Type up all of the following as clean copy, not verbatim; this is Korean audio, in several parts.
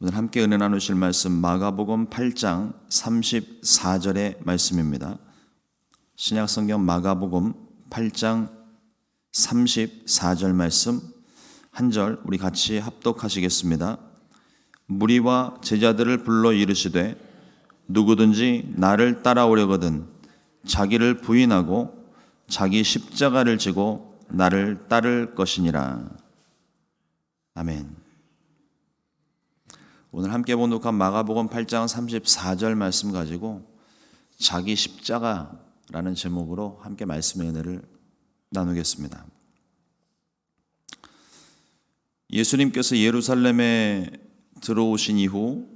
오늘 함께 은혜 나누실 말씀 마가복음 8장 34절의 말씀입니다. 신약성경 마가복음 8장 34절 말씀 한 절 우리 같이 합독하시겠습니다. 무리와 제자들을 불러 이르시되 누구든지 나를 따라오려거든 자기를 부인하고 자기 십자가를 지고 나를 따를 것이니라. 아멘. 오늘 함께 봉독한 마가복음 8장 34절 말씀 가지고 자기 십자가라는 제목으로 함께 말씀의 은혜를 나누겠습니다. 예수님께서 예루살렘에 들어오신 이후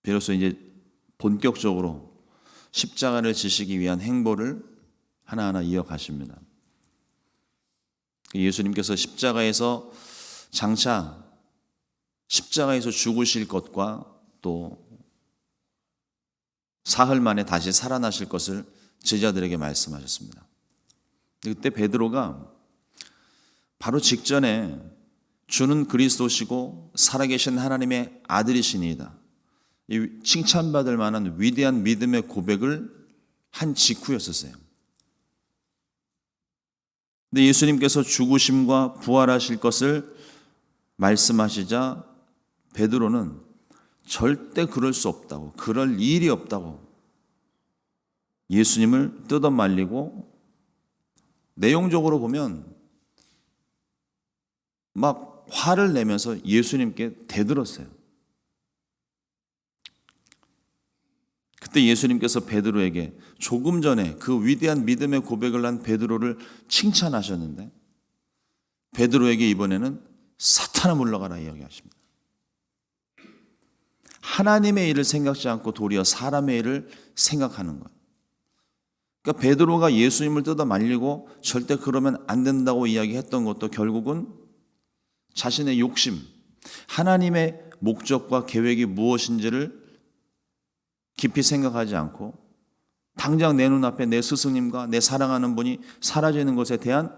비로소 이제 본격적으로 십자가를 지시기 위한 행보를 하나하나 이어가십니다. 예수님께서 십자가에서 장차 십자가에서 죽으실 것과 또 사흘 만에 다시 살아나실 것을 제자들에게 말씀하셨습니다. 그때 베드로가 바로 직전에 주는 그리스도시고 살아계신 하나님의 아들이시니이다, 이 칭찬받을 만한 위대한 믿음의 고백을 한 직후였었어요. 근데 예수님께서 죽으심과 부활하실 것을 말씀하시자 베드로는 절대 그럴 수 없다고, 그럴 일이 없다고 예수님을 뜯어 말리고, 내용적으로 보면 막 화를 내면서 예수님께 대들었어요. 그때 예수님께서 베드로에게 조금 전에 그 위대한 믿음의 고백을 한 베드로를 칭찬하셨는데 베드로에게 이번에는 사탄아 물러가라 이야기하십니다. 하나님의 일을 생각지 않고 도리어 사람의 일을 생각하는 것. 그러니까 베드로가 예수님을 뜯어 말리고 절대 그러면 안 된다고 이야기했던 것도 결국은 자신의 욕심, 하나님의 목적과 계획이 무엇인지를 깊이 생각하지 않고 당장 내 눈앞에 내 스승님과 내 사랑하는 분이 사라지는 것에 대한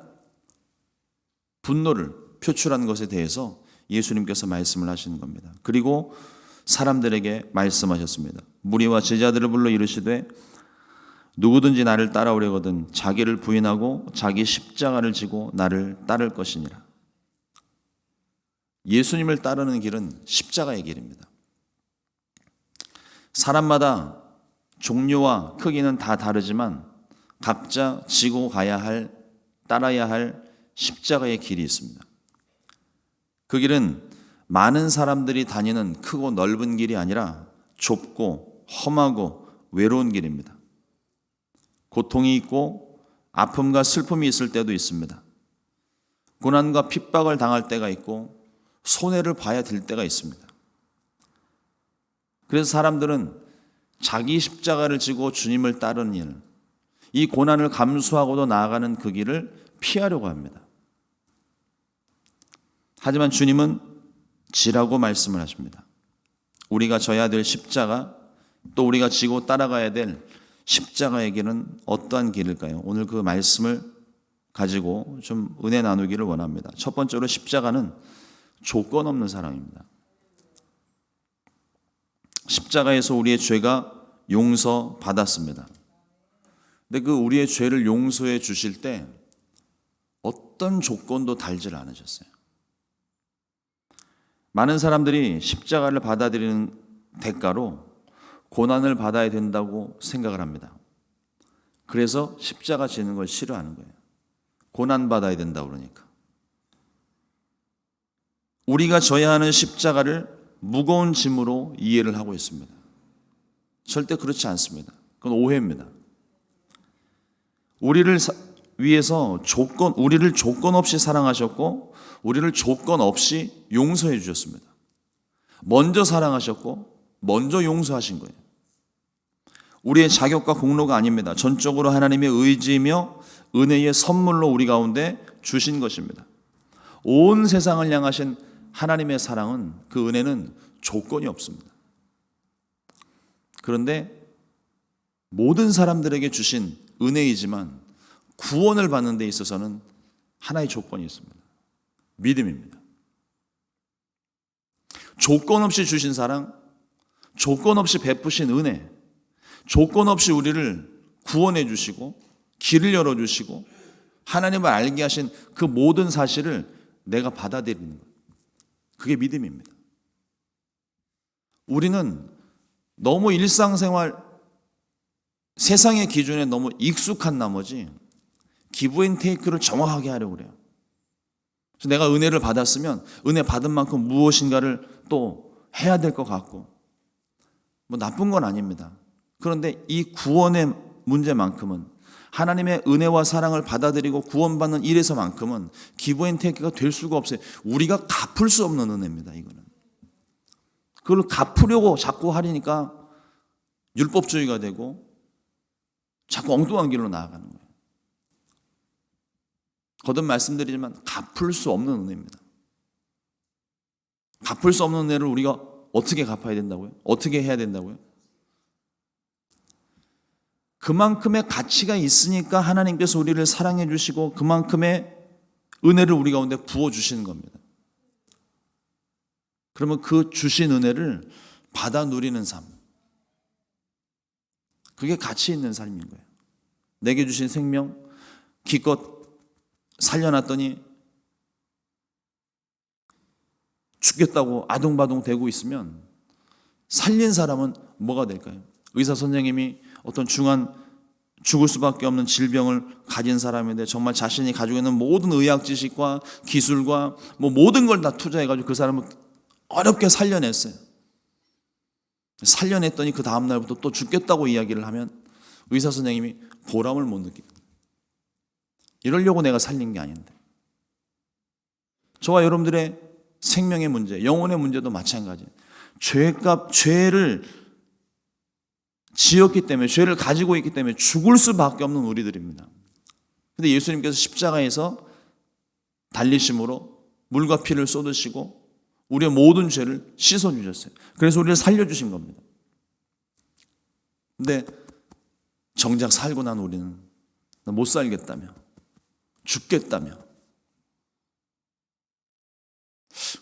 분노를 표출한 것에 대해서 예수님께서 말씀을 하시는 겁니다. 그리고 사람들에게 말씀하셨습니다. 무리와 제자들을 불러 이르시되 누구든지 나를 따라오려거든 자기를 부인하고 자기 십자가를 지고 나를 따를 것이니라. 예수님을 따르는 길은 십자가의 길입니다. 사람마다 종류와 크기는 다 다르지만 각자 지고 가야 할, 따라야 할 십자가의 길이 있습니다. 그 길은 많은 사람들이 다니는 크고 넓은 길이 아니라 좁고 험하고 외로운 길입니다. 고통이 있고 아픔과 슬픔이 있을 때도 있습니다. 고난과 핍박을 당할 때가 있고 손해를 봐야 될 때가 있습니다. 그래서 사람들은 자기 십자가를 지고 주님을 따르는 일, 이 고난을 감수하고도 나아가는 그 길을 피하려고 합니다. 하지만 주님은 지라고 말씀을 하십니다. 우리가 져야 될 십자가, 또 우리가 지고 따라가야 될 십자가의 길은 어떠한 길일까요? 오늘 그 말씀을 가지고 좀 은혜 나누기를 원합니다. 첫 번째로 십자가는 조건 없는 사랑입니다. 십자가에서 우리의 죄가 용서받았습니다. 근데 그 우리의 죄를 용서해 주실 때 어떤 조건도 달지를 않으셨어요. 많은 사람들이 십자가를 받아들이는 대가로 고난을 받아야 된다고 생각을 합니다. 그래서 십자가 지는 걸 싫어하는 거예요. 고난 받아야 된다고 그러니까. 우리가 져야 하는 십자가를 무거운 짐으로 이해를 하고 있습니다. 절대 그렇지 않습니다. 그건 오해입니다. 우리를 위해서 우리를 조건 없이 사랑하셨고 우리를 조건 없이 용서해 주셨습니다. 먼저 사랑하셨고 먼저 용서하신 거예요. 우리의 자격과 공로가 아닙니다. 전적으로 하나님의 의지이며 은혜의 선물로 우리 가운데 주신 것입니다. 온 세상을 향하신 하나님의 사랑은, 그 은혜는 조건이 없습니다. 그런데 모든 사람들에게 주신 은혜이지만 구원을 받는 데 있어서는 하나의 조건이 있습니다. 믿음입니다. 조건 없이 주신 사랑, 조건 없이 베푸신 은혜, 조건 없이 우리를 구원해 주시고 길을 열어 주시고 하나님을 알게 하신 그 모든 사실을 내가 받아들이는 것. 그게 믿음입니다. 우리는 너무 일상생활 세상의 기준에 너무 익숙한 나머지 기브 앤 테이크를 정확하게 하려고 그래요. 그래서 내가 은혜를 받았으면 은혜 받은 만큼 무엇인가를 또 해야 될 것 같고, 뭐 나쁜 건 아닙니다. 그런데 이 구원의 문제만큼은, 하나님의 은혜와 사랑을 받아들이고 구원받는 일에서만큼은 기브 앤 테이크가 될 수가 없어요. 우리가 갚을 수 없는 은혜입니다. 이거는. 그걸 갚으려고 자꾸 하려니까 율법주의가 되고 자꾸 엉뚱한 길로 나아가는 거예요. 거듭 말씀드리지만 갚을 수 없는 은혜입니다. 갚을 수 없는 은혜를 우리가 어떻게 갚아야 된다고요? 어떻게 해야 된다고요? 그만큼의 가치가 있으니까 하나님께서 우리를 사랑해 주시고 그만큼의 은혜를 우리 가운데 부어주시는 겁니다. 그러면 그 주신 은혜를 받아 누리는 삶, 그게 가치 있는 삶인 거예요. 내게 주신 생명 기껏 살려놨더니 죽겠다고 아둥바둥 대고 있으면 살린 사람은 뭐가 될까요? 의사 선생님이 어떤 중한 죽을 수밖에 없는 질병을 가진 사람인데 정말 자신이 가지고 있는 모든 의학 지식과 기술과 뭐 모든 걸 다 투자해가지고 그 사람을 어렵게 살려냈어요. 살려냈더니 그 다음날부터 또 죽겠다고 이야기를 하면 의사 선생님이 보람을 못 느낍니다. 이러려고 내가 살린 게 아닌데. 저와 여러분들의 생명의 문제, 영혼의 문제도 마찬가지예요. 죄를 지었기 때문에, 죄를 가지고 있기 때문에 죽을 수밖에 없는 우리들입니다. 그런데 예수님께서 십자가에서 달리심으로 물과 피를 쏟으시고 우리의 모든 죄를 씻어주셨어요. 그래서 우리를 살려주신 겁니다. 근데 정작 살고 난 우리는 못 살겠다며, 죽겠다며,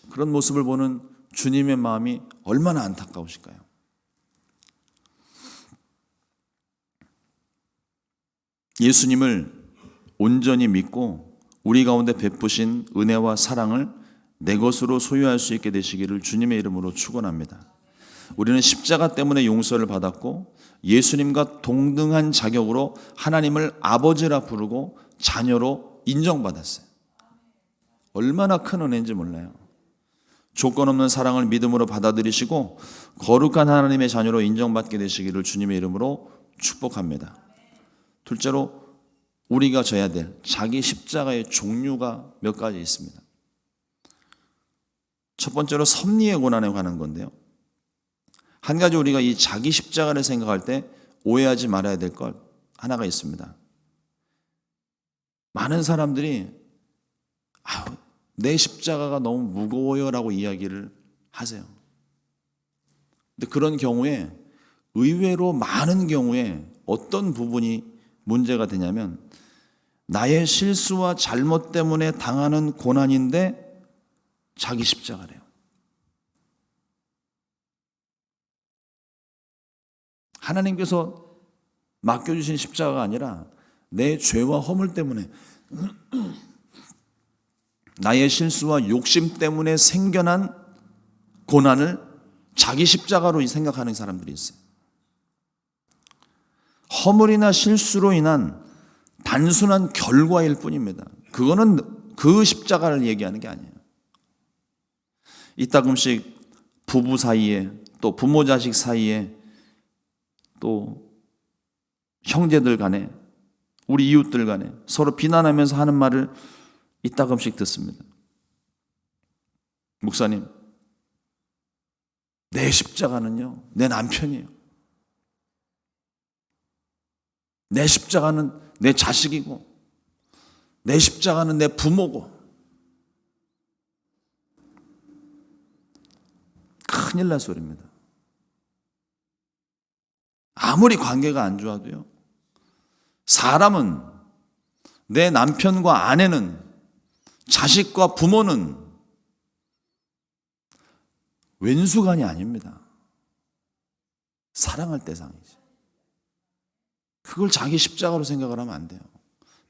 그런 모습을 보는 주님의 마음이 얼마나 안타까우실까요? 예수님을 온전히 믿고 우리 가운데 베푸신 은혜와 사랑을 내 것으로 소유할 수 있게 되시기를 주님의 이름으로 축원합니다. 우리는 십자가 때문에 용서를 받았고 예수님과 동등한 자격으로 하나님을 아버지라 부르고 자녀로 인정받았어요. 얼마나 큰 은혜인지 몰라요. 조건 없는 사랑을 믿음으로 받아들이시고 거룩한 하나님의 자녀로 인정받게 되시기를 주님의 이름으로 축복합니다. 둘째로 우리가 져야 될 자기 십자가의 종류가 몇 가지 있습니다. 첫 번째로 섭리의 고난에 관한 건데요. 한 가지 우리가 이 자기 십자가를 생각할 때 오해하지 말아야 될 것 하나가 있습니다. 많은 사람들이 내 십자가가 너무 무거워요라고 이야기를 하세요. 근데 그런 경우에 의외로 많은 경우에 어떤 부분이 문제가 되냐면 나의 실수와 잘못 때문에 당하는 고난인데 자기 십자가래요. 하나님께서 맡겨주신 십자가가 아니라 내 죄와 허물 때문에 나의 실수와 욕심 때문에 생겨난 고난을 자기 십자가로 생각하는 사람들이 있어요. 허물이나 실수로 인한 단순한 결과일 뿐입니다. 그거는 그 십자가를 얘기하는 게 아니에요. 이따금씩 부부 사이에, 또 부모 자식 사이에, 또 형제들 간에, 우리 이웃들 간에 서로 비난하면서 하는 말을 이따금씩 듣습니다. 목사님, 내 십자가는요, 내 남편이에요. 내 십자가는 내 자식이고, 내 십자가는 내 부모고. 큰일 날 소리입니다. 아무리 관계가 안 좋아도요, 사람은, 내 남편과 아내는, 자식과 부모는 왼수간이 아닙니다. 사랑할 대상이지. 그걸 자기 십자가로 생각을 하면 안 돼요.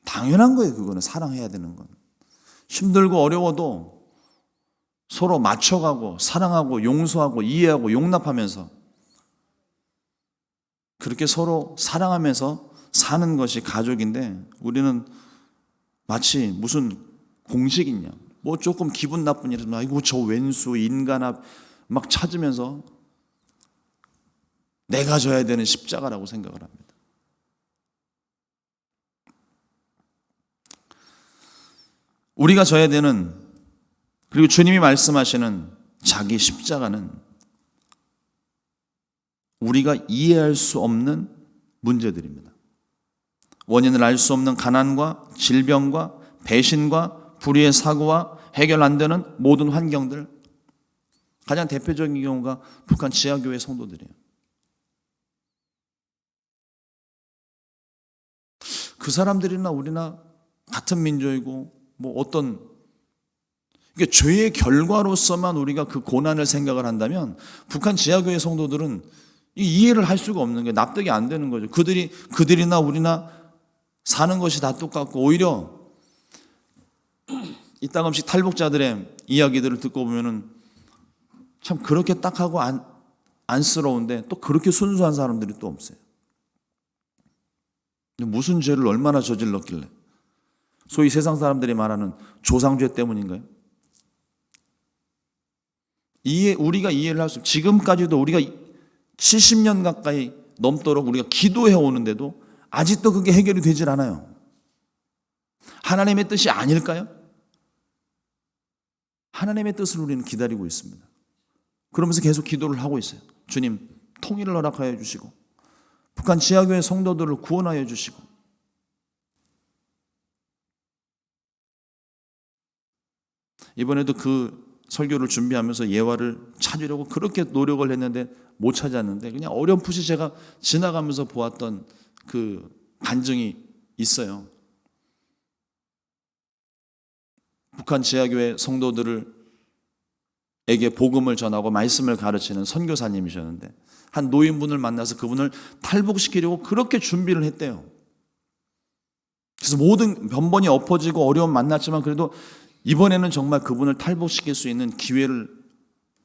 당연한 거예요. 그거는 사랑해야 되는 건. 힘들고 어려워도 서로 맞춰가고 사랑하고 용서하고 이해하고 용납하면서 그렇게 서로 사랑하면서 사는 것이 가족인데, 우리는 마치 무슨 공식이냐, 뭐 조금 기분 나쁜 일이면 아이고 저 왼수 인간아 막 찾으면서 내가 져야 되는 십자가라고 생각을 합니다. 우리가 져야 되는, 그리고 주님이 말씀하시는 자기 십자가는 우리가 이해할 수 없는 문제들입니다. 원인을 알 수 없는 가난과 질병과 배신과 불의의 사고와 해결 안 되는 모든 환경들, 가장 대표적인 경우가 북한 지하교회 성도들이에요. 그 사람들이나 우리나 같은 민족이고 뭐 어떤, 이게 죄의 결과로서만 우리가 그 고난을 생각을 한다면 북한 지하교회 성도들은 이해를 할 수가 없는 게, 납득이 안 되는 거죠. 그들이나 우리나 사는 것이 다 똑같고, 오히려 이 땅 음식 탈북자들의 이야기들을 듣고 보면은 참 그렇게 딱하고 안쓰러운데 또 그렇게 순수한 사람들이 또 없어요. 무슨 죄를 얼마나 저질렀길래, 소위 세상 사람들이 말하는 조상죄 때문인가요? 우리가 이해를 할 수, 지금까지도 우리가 70년 가까이 넘도록 우리가 기도해 오는데도 아직도 그게 해결이 되질 않아요. 하나님의 뜻이 아닐까요? 하나님의 뜻을 우리는 기다리고 있습니다. 그러면서 계속 기도를 하고 있어요. 주님, 통일을 허락하여 주시고 북한 지하교회 성도들을 구원하여 주시고. 이번에도 그 설교를 준비하면서 예화를 찾으려고 그렇게 노력을 했는데 못 찾았는데, 그냥 어렴풋이 제가 지나가면서 보았던 그 간증이 있어요. 북한 지하교회 성도들에게 복음을 전하고 말씀을 가르치는 선교사님이셨는데, 한 노인분을 만나서 그분을 탈북시키려고 그렇게 준비를 했대요. 그래서 모든 변번이 엎어지고 어려움 만났지만 그래도 이번에는 정말 그분을 탈북시킬 수 있는 기회를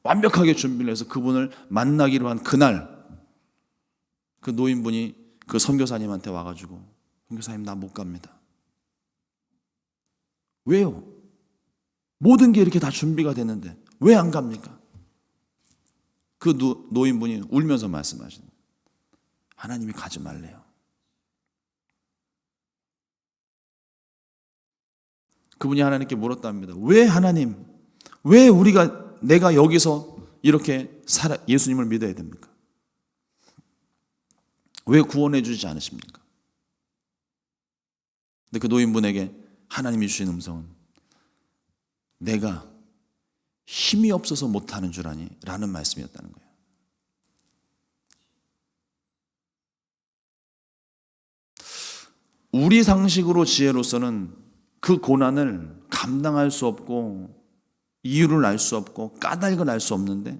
완벽하게 준비를 해서 그분을 만나기로 한 그날, 그 노인분이 그 선교사님한테 와가지고, 선교사님 나 못 갑니다. 왜요? 모든 게 이렇게 다 준비가 됐는데 왜 안 갑니까? 그 노인분이 울면서 말씀하시는, 하나님이 가지 말래요. 그분이 하나님께 물었답니다. 왜 하나님, 왜 내가 여기서 이렇게 예수님을 믿어야 됩니까? 왜 구원해 주지 않으십니까? 근데 그 노인분에게 하나님이 주신 음성은, 내가 힘이 없어서 못하는 줄 아니? 라는 말씀이었다는 거예요. 우리 상식으로 지혜로서는 그 고난을 감당할 수 없고 이유를 알 수 없고 까닭을 알 수 없는데,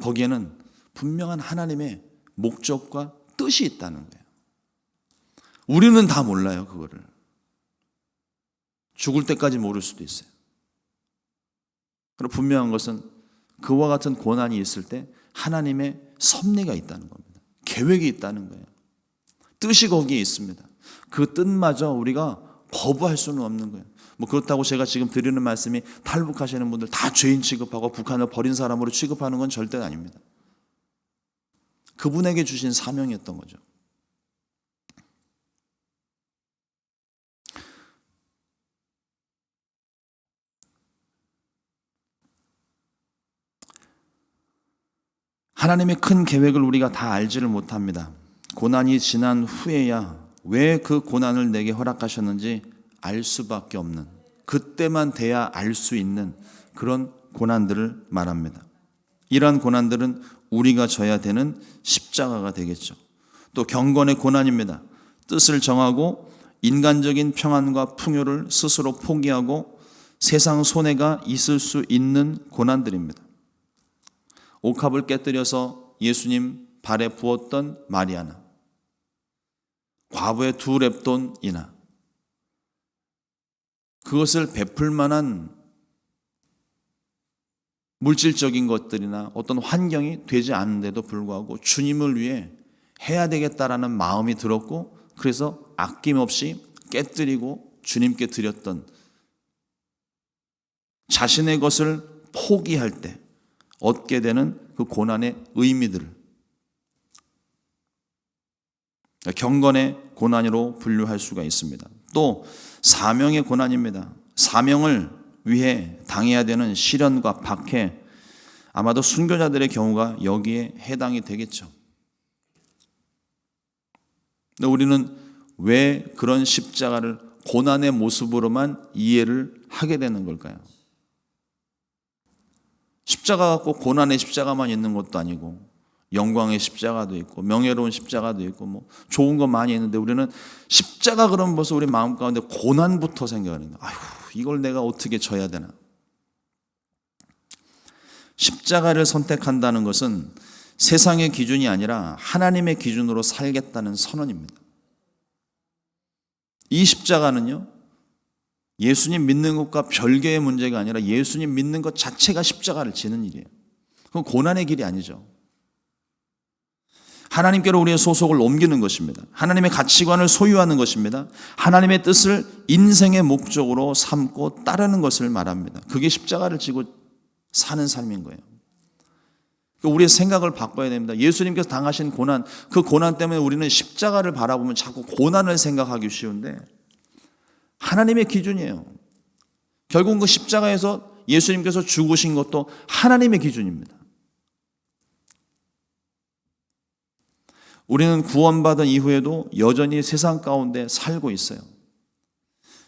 거기에는 분명한 하나님의 목적과 뜻이 있다는 거예요. 우리는 다 몰라요. 그거를 죽을 때까지 모를 수도 있어요. 그리고 분명한 것은 그와 같은 고난이 있을 때 하나님의 섭리가 있다는 겁니다. 계획이 있다는 거예요. 뜻이 거기에 있습니다. 그 뜻마저 우리가 거부할 수는 없는 거예요. 뭐 그렇다고 제가 지금 드리는 말씀이 탈북하시는 분들 다 죄인 취급하고 북한을 버린 사람으로 취급하는 건 절대 아닙니다. 그분에게 주신 사명이었던 거죠. 하나님의 큰 계획을 우리가 다 알지를 못합니다. 고난이 지난 후에야 왜 그 고난을 내게 허락하셨는지 알 수밖에 없는, 그때만 돼야 알 수 있는 그런 고난들을 말합니다. 이러한 고난들은 우리가 져야 되는 십자가가 되겠죠. 또 경건의 고난입니다. 뜻을 정하고 인간적인 평안과 풍요를 스스로 포기하고 세상 손해가 있을 수 있는 고난들입니다. 옥합을 깨뜨려서 예수님 발에 부었던 마리아나, 과부의 2렙돈이나, 그것을 베풀 만한 물질적인 것들이나 어떤 환경이 되지 않는데도 불구하고 주님을 위해 해야 되겠다라는 마음이 들었고, 그래서 아낌없이 깨뜨리고 주님께 드렸던, 자신의 것을 포기할 때 얻게 되는 그 고난의 의미들을 경건의 고난으로 분류할 수가 있습니다. 또 사명의 고난입니다. 사명을 위해 당해야 되는 시련과 박해, 아마도 순교자들의 경우가 여기에 해당이 되겠죠. 근데 우리는 왜 그런 십자가를 고난의 모습으로만 이해를 하게 되는 걸까요? 십자가가 꼭 고난의 십자가만 있는 것도 아니고 영광의 십자가도 있고 명예로운 십자가도 있고 뭐 좋은 거 많이 있는데, 우리는 십자가 그러면 벌써 우리 마음 가운데 고난부터 생각하는 거예요. 아휴, 이걸 내가 어떻게 져야 되나. 십자가를 선택한다는 것은 세상의 기준이 아니라 하나님의 기준으로 살겠다는 선언입니다. 이 십자가는요, 예수님 믿는 것과 별개의 문제가 아니라 예수님 믿는 것 자체가 십자가를 지는 일이에요. 그건 고난의 길이 아니죠. 하나님께로 우리의 소속을 옮기는 것입니다. 하나님의 가치관을 소유하는 것입니다. 하나님의 뜻을 인생의 목적으로 삼고 따르는 것을 말합니다. 그게 십자가를 지고 사는 삶인 거예요. 우리의 생각을 바꿔야 됩니다. 예수님께서 당하신 고난, 그 고난 때문에 우리는 십자가를 바라보면 자꾸 고난을 생각하기 쉬운데, 하나님의 기준이에요. 결국 그 십자가에서 예수님께서 죽으신 것도 하나님의 기준입니다. 우리는 구원받은 이후에도 여전히 세상 가운데 살고 있어요.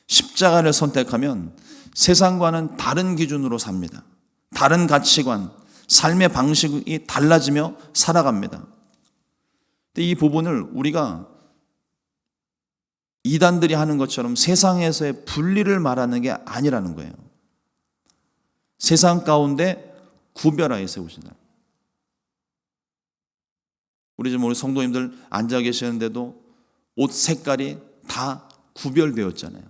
십자가를 선택하면 세상과는 다른 기준으로 삽니다. 다른 가치관, 삶의 방식이 달라지며 살아갑니다. 근데 이 부분을 우리가 이단들이 하는 것처럼 세상에서의 분리를 말하는 게 아니라는 거예요. 세상 가운데 구별하여 세우신다. 우리 지금 우리 성도님들 앉아 계시는데도 옷 색깔이 다 구별되었잖아요.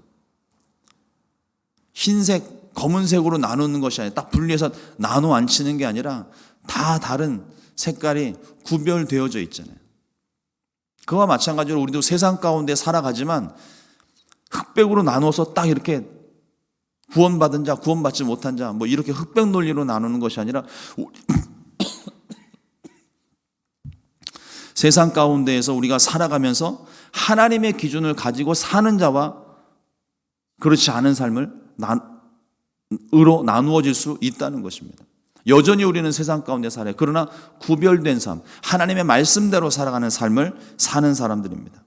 흰색, 검은색으로 나누는 것이 아니라 딱 분리해서 나눠 앉히는 게 아니라 다 다른 색깔이 구별되어져 있잖아요. 그와 마찬가지로 우리도 세상 가운데 살아가지만 흑백으로 나눠서 딱 이렇게 구원받은 자, 구원받지 못한 자, 뭐 이렇게 흑백 논리로 나누는 것이 아니라 세상 가운데에서 우리가 살아가면서 하나님의 기준을 가지고 사는 자와 그렇지 않은 삶을 으로 나누어질 수 있다는 것입니다. 여전히 우리는 세상 가운데 살아요. 그러나 구별된 삶, 하나님의 말씀대로 살아가는 삶을 사는 사람들입니다.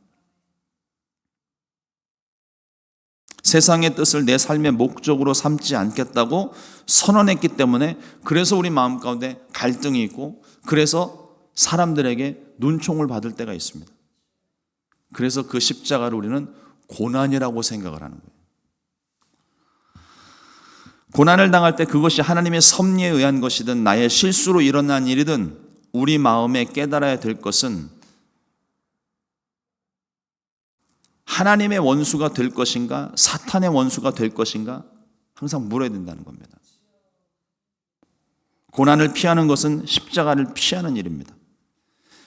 세상의 뜻을 내 삶의 목적으로 삼지 않겠다고 선언했기 때문에, 그래서 우리 마음 가운데 갈등이 있고, 그래서 사람들에게 눈총을 받을 때가 있습니다. 그래서 그 십자가를 우리는 고난이라고 생각을 하는 거예요. 고난을 당할 때 그것이 하나님의 섭리에 의한 것이든 나의 실수로 일어난 일이든 우리 마음에 깨달아야 될 것은 하나님의 원수가 될 것인가 사탄의 원수가 될 것인가 항상 물어야 된다는 겁니다. 고난을 피하는 것은 십자가를 피하는 일입니다.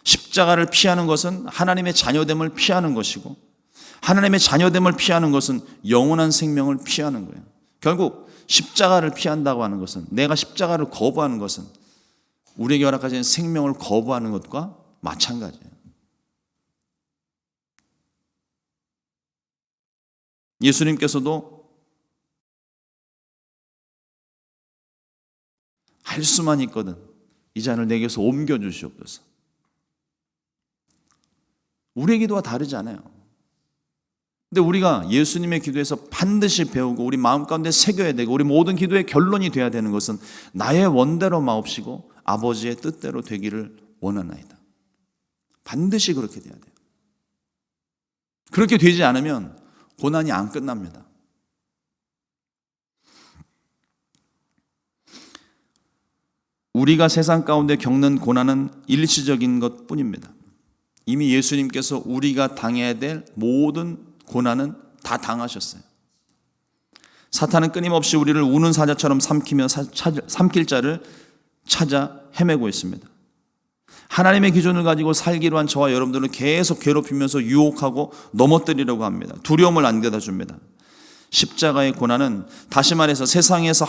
십자가를 피하는 것은 하나님의 자녀됨을 피하는 것이고, 하나님의 자녀됨을 피하는 것은 영원한 생명을 피하는 거예요. 결국 십자가를 피한다고 하는 것은, 내가 십자가를 거부하는 것은 우리에게 허락하신 생명을 거부하는 것과 마찬가지예요. 예수님께서도 할 수만 있거든 이 잔을 내게서 옮겨 주시옵소서. 우리의 기도와 다르지 않아요. 근데 우리가 예수님의 기도에서 반드시 배우고 우리 마음 가운데 새겨야 되고 우리 모든 기도의 결론이 돼야 되는 것은 나의 원대로 마옵시고 아버지의 뜻대로 되기를 원하나이다. 반드시 그렇게 돼야 돼요. 그렇게 되지 않으면 고난이 안 끝납니다. 우리가 세상 가운데 겪는 고난은 일시적인 것 뿐입니다. 이미 예수님께서 우리가 당해야 될 모든 고난은 다 당하셨어요. 사탄은 끊임없이 우리를 우는 사자처럼 삼킬 자를 찾아 헤매고 있습니다. 하나님의 기준을 가지고 살기로 한 저와 여러분들은 계속 괴롭히면서 유혹하고 넘어뜨리려고 합니다. 두려움을 안겨다 줍니다. 십자가의 고난은, 다시 말해서 세상에서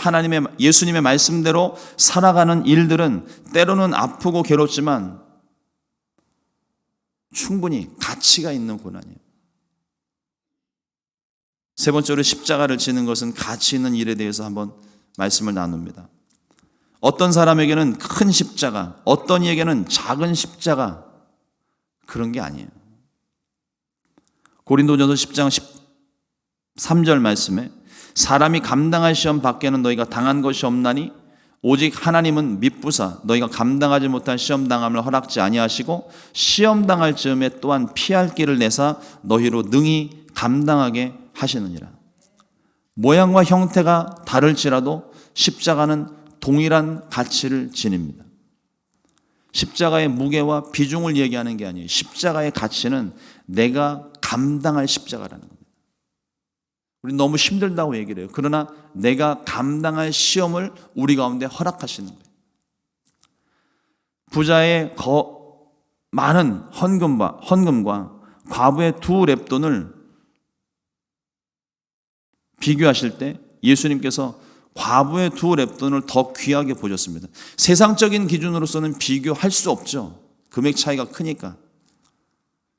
예수님의 말씀대로 살아가는 일들은 때로는 아프고 괴롭지만 충분히 가치가 있는 고난이에요. 세 번째로 십자가를 지는 것은 가치 있는 일에 대해서 한번 말씀을 나눕니다. 어떤 사람에게는 큰 십자가, 어떤 이에게는 작은 십자가, 그런 게 아니에요. 고린도전서 10장 13절 말씀에 사람이 감당할 시험 밖에는 너희가 당한 것이 없나니 오직 하나님은 미쁘사 너희가 감당하지 못한 시험 당함을 허락지 아니하시고 시험 당할 즈음에 또한 피할 길을 내사 너희로 능히 감당하게 하시느니라. 모양과 형태가 다를지라도 십자가는 동일한 가치를 지닙니다. 십자가의 무게와 비중을 얘기하는 게 아니에요. 십자가의 가치는 내가 감당할 십자가라는 겁니다. 우리 너무 힘들다고 얘기를 해요. 그러나 내가 감당할 시험을 우리 가운데 허락하시는 거예요. 부자의 많은 헌금과 과부의 2렙돈을 비교하실 때 예수님께서 과부의 2렙돈을 더 귀하게 보셨습니다. 세상적인 기준으로서는 비교할 수 없죠. 금액 차이가 크니까.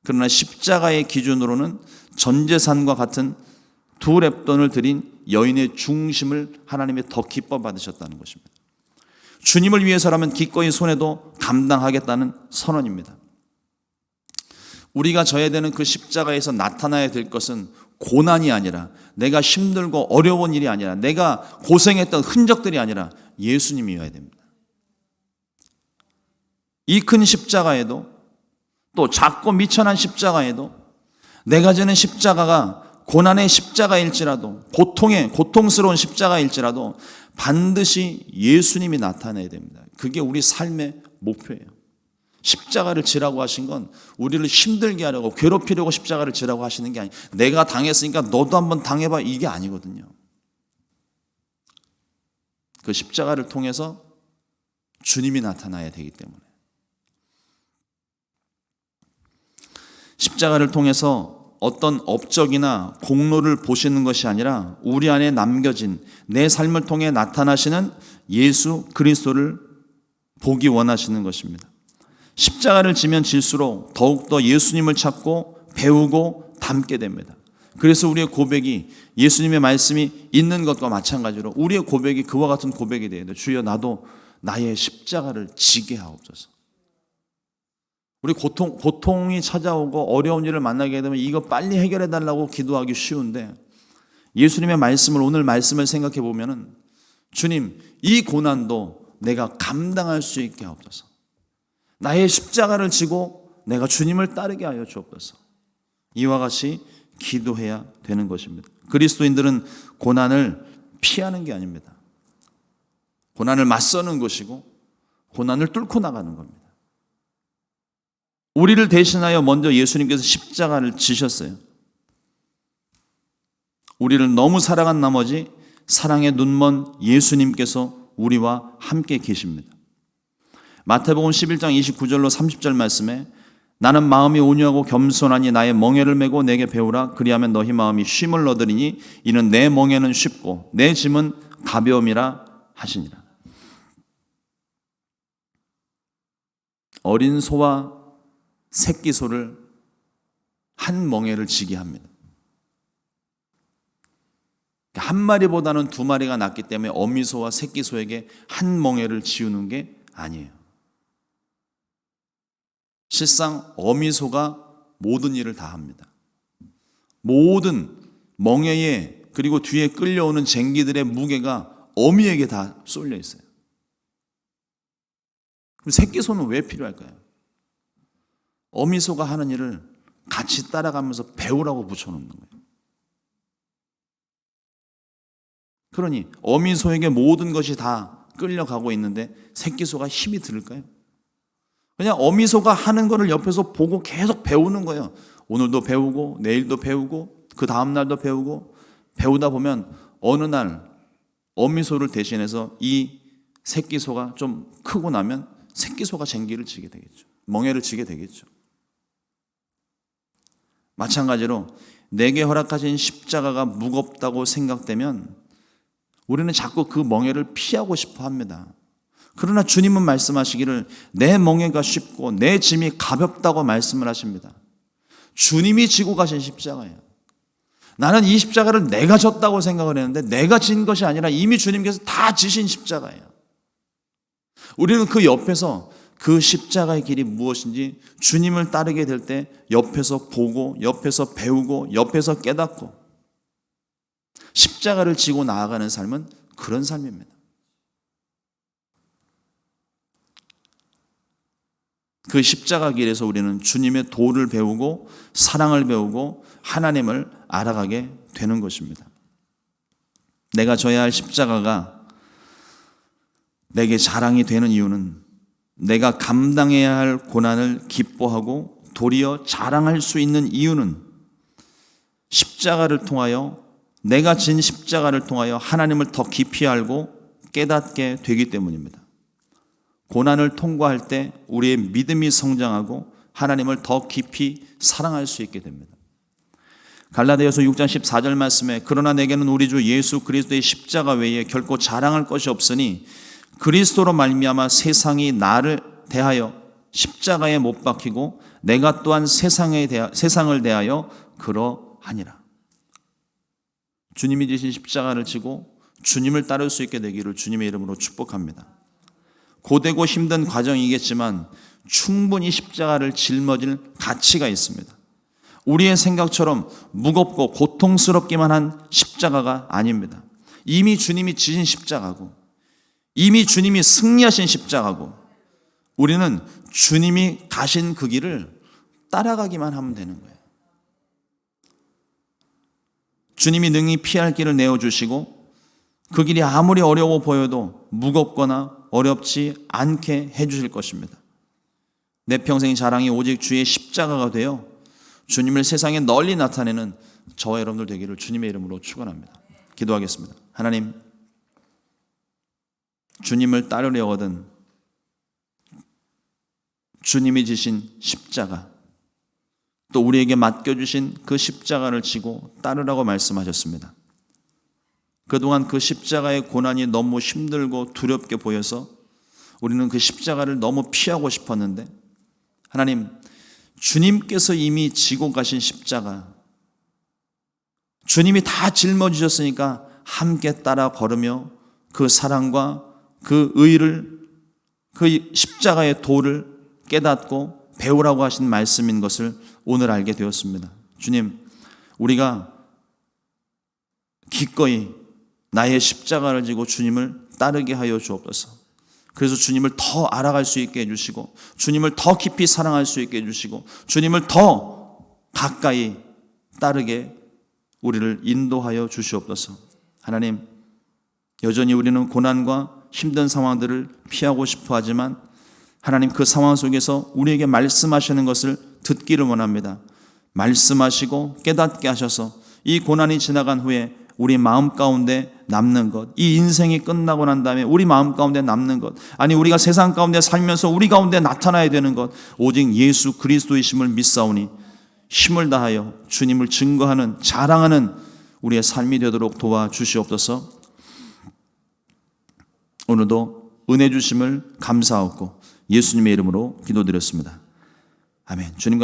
그러나 십자가의 기준으로는 전 재산과 같은 2렙돈을 드린 여인의 중심을 하나님이 더 기뻐 받으셨다는 것입니다. 주님을 위해서라면 기꺼이 손해도 감당하겠다는 선언입니다. 우리가 져야 되는 그 십자가에서 나타나야 될 것은 고난이 아니라, 내가 힘들고 어려운 일이 아니라, 내가 고생했던 흔적들이 아니라 예수님이어야 됩니다. 이 큰 십자가에도, 또 작고 미천한 십자가에도, 내가 지는 십자가가 고난의 십자가일지라도, 고통스러운 십자가일지라도 반드시 예수님이 나타나야 됩니다. 그게 우리 삶의 목표예요. 십자가를 지라고 하신 건 우리를 힘들게 하려고, 괴롭히려고 십자가를 지라고 하시는 게 아니에요. 내가 당했으니까 너도 한번 당해봐, 이게 아니거든요. 그 십자가를 통해서 주님이 나타나야 되기 때문에, 십자가를 통해서 어떤 업적이나 공로를 보시는 것이 아니라 우리 안에 남겨진 내 삶을 통해 나타나시는 예수 그리스도를 보기 원하시는 것입니다. 십자가를 지면 질수록 더욱더 예수님을 찾고 배우고 닮게 됩니다. 그래서 우리의 고백이 예수님의 말씀이 있는 것과 마찬가지로 우리의 고백이 그와 같은 고백이 돼야 돼요. 주여, 나도 나의 십자가를 지게 하옵소서. 우리 고통이 찾아오고 어려운 일을 만나게 되면 이거 빨리 해결해 달라고 기도하기 쉬운데, 예수님의 말씀을, 오늘 말씀을 생각해 보면은, 주님, 이 고난도 내가 감당할 수 있게 하옵소서. 나의 십자가를 지고 내가 주님을 따르게 하여 주옵소서. 이와 같이 기도해야 되는 것입니다. 그리스도인들은 고난을 피하는 게 아닙니다. 고난을 맞서는 것이고 고난을 뚫고 나가는 겁니다. 우리를 대신하여 먼저 예수님께서 십자가를 지셨어요. 우리를 너무 사랑한 나머지 사랑에 눈먼 예수님께서 우리와 함께 계십니다. 마태복음 11장 29절로 30절 말씀에 나는 마음이 온유하고 겸손하니 나의 멍에를 메고 내게 배우라. 그리하면 너희 마음이 쉼을 얻으리니 이는 내 멍에는 쉽고 내 짐은 가벼움이라 하시니라. 어린 소와 새끼 소를 한 멍에를 지게 합니다. 한 마리보다는 두 마리가 낫기 때문에 어미소와 새끼 소에게 한 멍에를 지우는 게 아니에요. 실상 어미소가 모든 일을 다 합니다. 모든 멍에에 그리고 뒤에 끌려오는 쟁기들의 무게가 어미에게 다 쏠려 있어요. 그럼 새끼 소는 왜 필요할까요? 어미소가 하는 일을 같이 따라가면서 배우라고 붙여놓는 거예요. 그러니 어미소에게 모든 것이 다 끌려가고 있는데 새끼소가 힘이 들을까요? 그냥 어미소가 하는 거를 옆에서 보고 계속 배우는 거예요. 오늘도 배우고 내일도 배우고 그 다음 날도 배우고 배우다 보면 어느 날 어미소를 대신해서 이 새끼소가 좀 크고 나면 새끼소가 쟁기를 치게 되겠죠. 멍에를 치게 되겠죠. 마찬가지로 내게 허락하신 십자가가 무겁다고 생각되면 우리는 자꾸 그 멍에를 피하고 싶어 합니다. 그러나 주님은 말씀하시기를 내 멍에가 쉽고 내 짐이 가볍다고 말씀을 하십니다. 주님이 지고 가신 십자가예요. 나는 이 십자가를 내가 졌다고 생각을 했는데 내가 진 것이 아니라 이미 주님께서 다 지신 십자가예요. 우리는 그 옆에서 그 십자가의 길이 무엇인지 주님을 따르게 될 때 옆에서 보고 옆에서 배우고 옆에서 깨닫고 십자가를 지고 나아가는 삶은 그런 삶입니다. 그 십자가 길에서 우리는 주님의 도를 배우고 사랑을 배우고 하나님을 알아가게 되는 것입니다. 내가 져야 할 십자가가 내게 자랑이 되는 이유는 내가 감당해야 할 고난을 기뻐하고 도리어 자랑할 수 있는 이유는 십자가를 통하여 내가 진 십자가를 통하여 하나님을 더 깊이 알고 깨닫게 되기 때문입니다. 고난을 통과할 때 우리의 믿음이 성장하고 하나님을 더 깊이 사랑할 수 있게 됩니다. 갈라디아서 6장 14절 말씀에 그러나 내게는 우리 주 예수 그리스도의 십자가 외에 결코 자랑할 것이 없으니 그리스도로 말미암아 세상이 나를 대하여 십자가에 못 박히고 내가 또한 세상을 대하여 그러하니라. 주님이 지신 십자가를 지고 주님을 따를 수 있게 되기를 주님의 이름으로 축복합니다. 고되고 힘든 과정이겠지만 충분히 십자가를 짊어질 가치가 있습니다. 우리의 생각처럼 무겁고 고통스럽기만 한 십자가가 아닙니다. 이미 주님이 지신 십자가고 이미 주님이 승리하신 십자가고 우리는 주님이 가신 그 길을 따라가기만 하면 되는 거예요. 주님이 능히 피할 길을 내어주시고 그 길이 아무리 어려워 보여도 무겁거나 어렵지 않게 해주실 것입니다. 내 평생 자랑이 오직 주의 십자가가 되어 주님을 세상에 널리 나타내는 저와 여러분들 되기를 주님의 이름으로 축원합니다. 기도하겠습니다. 하나님, 주님을 따르려거든 주님이 지신 십자가 또 우리에게 맡겨주신 그 십자가를 지고 따르라고 말씀하셨습니다. 그동안 그 십자가의 고난이 너무 힘들고 두렵게 보여서 우리는 그 십자가를 너무 피하고 싶었는데 하나님, 주님께서 이미 지고 가신 십자가 주님이 다 짊어지셨으니까 함께 따라 걸으며 그 사랑과 그 의를 그 십자가의 도를 깨닫고 배우라고 하신 말씀인 것을 오늘 알게 되었습니다. 주님, 우리가 기꺼이 나의 십자가를 지고 주님을 따르게 하여 주옵소서. 그래서 주님을 더 알아갈 수 있게 해주시고 주님을 더 깊이 사랑할 수 있게 해주시고 주님을 더 가까이 따르게 우리를 인도하여 주시옵소서. 하나님, 여전히 우리는 고난과 힘든 상황들을 피하고 싶어 하지만 하나님 그 상황 속에서 우리에게 말씀하시는 것을 듣기를 원합니다. 말씀하시고 깨닫게 하셔서 이 고난이 지나간 후에 우리 마음 가운데 남는 것, 이 인생이 끝나고 난 다음에 우리 마음 가운데 남는 것, 아니 우리가 세상 가운데 살면서 우리 가운데 나타나야 되는 것, 오직 예수 그리스도이심을 믿사오니 힘을 다하여 주님을 증거하는 자랑하는 우리의 삶이 되도록 도와주시옵소서. 오늘도 은혜 주심을 감사하고 예수님의 이름으로 기도드렸습니다. 아멘. 주님과